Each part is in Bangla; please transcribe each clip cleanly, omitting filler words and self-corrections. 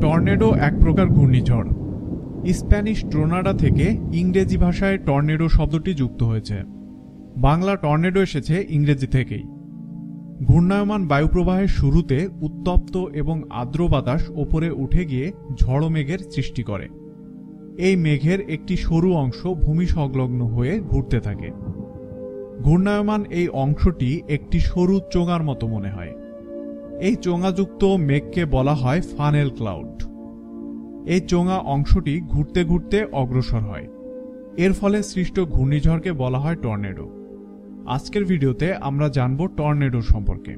টর্নেডো এক প্রকার ঘূর্ণিঝড়। স্প্যানিশ ট্রোনাডা থেকে ইংরেজি ভাষায় টর্নেডো শব্দটি যুক্ত হয়েছে। বাংলা টর্নেডো এসেছে ইংরেজি থেকেই। ঘূর্ণায়মান বায়ুপ্রবাহের শুরুতে উত্তপ্ত এবং আর্দ্র বাতাস ওপরে উঠে গিয়ে ঝড়ো মেঘের সৃষ্টি করে। এই মেঘের একটি সরু অংশ ভূমি সংলগ্ন হয়ে ঘুরতে থাকে। ঘূর্ণায়মান এই অংশটি একটি সরু চোঙার মতো মনে হয়। এই চোঙাযুক্ত মেঘকে বলা হয় ফানেল ক্লাউড। এই চোঙা অংশটি ঘুরতে ঘুরতে অগ্রসর হয়। এর ফলে সৃষ্ট ঘূর্ণিঝড়কে বলা হয় টর্নেডো। আজকের ভিডিওতে আমরা জানব টর্নেডো সম্পর্কে।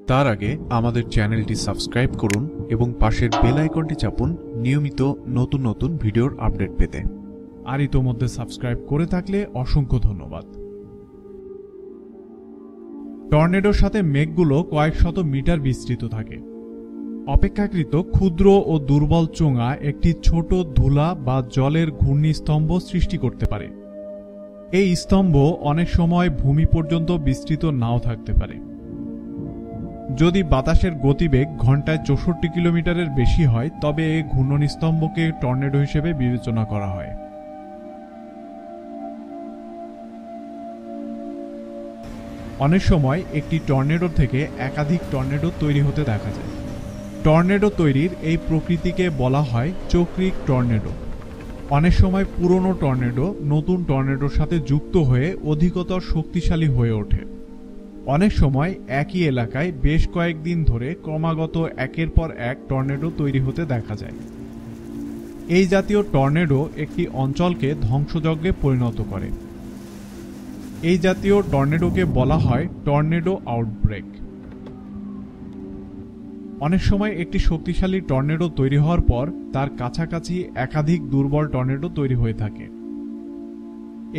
তার আগে আমাদের চ্যানেলটি সাবস্ক্রাইব করুন এবং পাশের বেল আইকনটি চাপুন নিয়মিত নতুন নতুন ভিডিওর আপডেট পেতে। আর ইতোমধ্যে সাবস্ক্রাইব করে থাকলে অসংখ্য ধন্যবাদ। টর্নেডোর সাথে মেঘগুলো কয়েক শত মিটার বিস্তৃত থাকে। অপেক্ষাকৃত ক্ষুদ্র ও দুর্বল চোঙা একটি ছোট ধুলা বা জলের ঘূর্ণিস্তম্ভ সৃষ্টি করতে পারে। এই স্তম্ভ অনেক সময় ভূমি পর্যন্ত বিস্তৃত নাও থাকতে পারে। যদি বাতাসের গতিবেগ ঘন্টায় 64 কিলোমিটারের বেশি হয় তবে এই ঘূর্ণনিস্তম্ভকে টর্নেডো হিসেবে বিবেচনা করা হয়। অনেক সময় একটি টর্নেডো থেকে একাধিক টর্নেডো তৈরি হতে দেখা যায়। টর্নেডো তৈরির এই প্রকৃতিকে বলা হয় চক্রিক টর্নেডো। অনেক সময় পুরনো টর্নেডো নতুন টর্নেডোর সাথে যুক্ত হয়ে অধিকতর শক্তিশালী হয়ে ওঠে। অনেক সময় একই এলাকায় বেশ কয়েকদিন ধরে ক্রমাগত একের পর এক টর্নেডো তৈরি হতে দেখা যায়। এই জাতীয় টর্নেডো একটি অঞ্চলকে ধ্বংসযজ্ঞে পরিণত করে। এই জাতীয় টর্নেডোকে বলা হয় টর্নেডো আউটব্রেক। অনেক সময় একটি শক্তিশালী টর্নেডো তৈরি হওয়ার পর তার কাছাকাছি একাধিক দুর্বল টর্নেডো তৈরি হয়ে থাকে।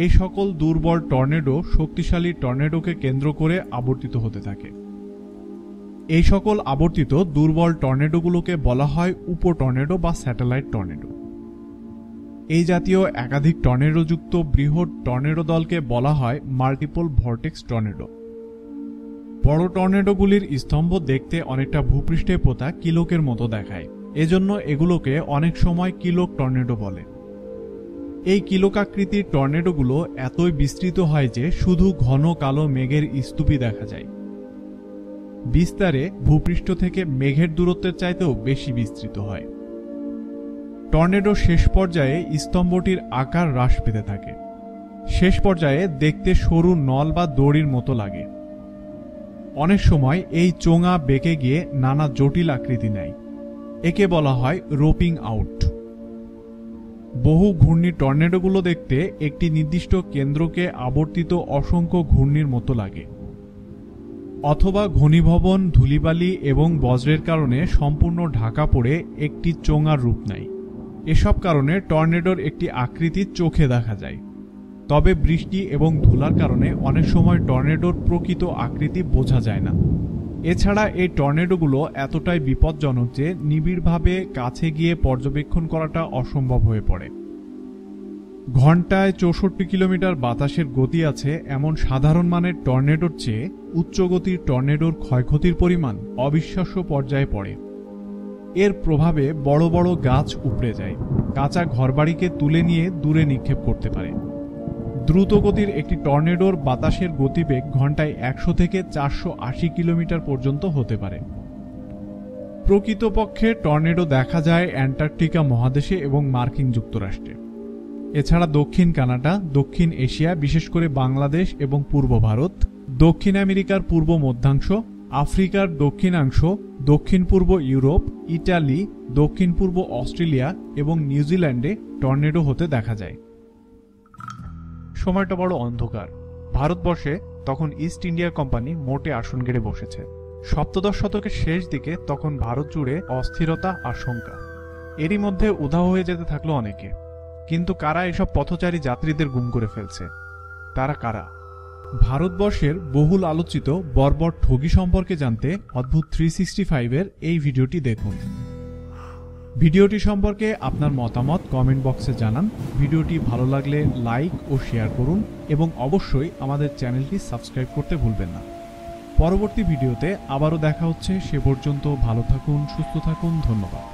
এই সকল দুর্বল টর্নেডো শক্তিশালী টর্নেডোকে কেন্দ্র করে আবর্তিত হতে থাকে। এই সকল আবর্তিত দুর্বল টর্নেডোগুলোকে বলা হয় উপ টর্নেডো বা স্যাটেলাইট টর্নেডো। এই জাতীয় একাধিক টর্নেডোযুক্ত বৃহৎ টর্নেডো দলকে বলা হয় মাল্টিপল ভর্টেক্স টর্নেডো। বড় টর্নেডোগুলির স্তম্ভ দেখতে অনেকটা ভূপৃষ্ঠে পোতা কিলোকের মতো দেখায়, এজন্য এগুলোকে অনেক সময় কিলোক টর্নেডো বলে। এই কিলোকাকৃতির টর্নেডোগুলো এতই বিস্তৃত হয় যে শুধু ঘন কালো মেঘের স্তূপই দেখা যায়। বিস্তারে ভূপৃষ্ঠ থেকে মেঘের দূরত্বের চাইতেও বেশি বিস্তৃত হয়। টর্নেডোর শেষ পর্যায়ে স্তম্ভটির আকার হ্রাস পেতে থাকে। শেষ পর্যায়ে দেখতে সরু নল বা দড়ির মতো লাগে। অনেক সময় এই চোঙা বেঁকে গিয়ে নানা জটিল আকৃতি নেয়। একে বলা হয় রোপিং আউট। বহু ঘূর্ণি টর্নেডোগুলো দেখতে একটি নির্দিষ্ট কেন্দ্রকে আবর্তিত অসংখ্য ঘূর্ণির মতো লাগে, অথবা ঘনীভবন, ধূলিবালি এবং বজ্রের কারণে সম্পূর্ণ ঢাকা পড়ে একটি চোঙার রূপ নেয়। এসব কারণে টর্নেডোর একটি আকৃতি চোখে দেখা যায়। তবে বৃষ্টি এবং ধুলার কারণে অনেক সময় টর্নেডোর প্রকৃত আকৃতি বোঝা যায় না। এছাড়া এই টর্নেডোগুলো এতটাই বিপজ্জনক যে নিবিড়ভাবে কাছে গিয়ে পর্যবেক্ষণ করাটা অসম্ভব হয়ে পড়ে। ঘন্টায় 64 কিলোমিটার বাতাসের গতি আছে এমন সাধারণ মানের টর্নেডোর চেয়ে উচ্চগতির টর্নেডোর ক্ষয়ক্ষতির পরিমাণ অবিশ্বাস্য পর্যায়ে পড়ে। এর প্রভাবে বড় বড় গাছ উপড়ে যায়, কাঁচা ঘরবাড়িকে তুলে নিয়ে দূরে নিক্ষেপ করতে পারে। দ্রুতগতির একটি টর্নেডোর বাতাসের গতিবেগ ঘন্টায় 100 থেকে 480 কিলোমিটার পর্যন্ত হতে পারে। প্রকৃতপক্ষে টর্নেডো দেখা যায় অ্যান্টার্কটিকা মহাদেশে এবং মার্কিন যুক্তরাষ্ট্রে। এছাড়া দক্ষিণ কানাডা, দক্ষিণ এশিয়া, বিশেষ করে বাংলাদেশ এবং পূর্ব ভারত, দক্ষিণ আমেরিকার পূর্ব মধ্যাংশ, আফ্রিকার দক্ষিণাংশ, দক্ষিণ পূর্ব ইউরোপ, ইটালি, দক্ষিণ পূর্ব অস্ট্রেলিয়া এবং নিউজিল্যান্ডে টর্নেডো হতে দেখা যায়। সময়টা বড় অন্ধকার। ভারতবর্ষে তখন ইস্ট ইন্ডিয়া কোম্পানি মোটে আসন গেড়ে বসেছে। সপ্তদশ শতকের শেষ দিকে তখন ভারত জুড়ে অস্থিরতা, আশঙ্কা। এরই মধ্যে উধাও হয়ে যেতে থাকলো অনেকে। কিন্তু কারা এসব পথচারী যাত্রীদের গুম করে ফেলছে? তারা কারা? ভারতবর্ষের বহুল আলোচিত বর্বর ঠগী সম্পর্কে জানতে অদ্ভুত 365-এর এই ভিডিওটি দেখুন। ভিডিওটি সম্পর্কে আপনার মতামত কমেন্ট বক্সে জানান। ভিডিওটি ভালো লাগলে লাইক ও শেয়ার করুন এবং অবশ্যই আমাদের চ্যানেলটি সাবস্ক্রাইব করতে ভুলবেন না। পরবর্তী ভিডিওতে আবারও দেখা হচ্ছে। সে পর্যন্ত ভালো থাকুন, সুস্থ থাকুন। ধন্যবাদ।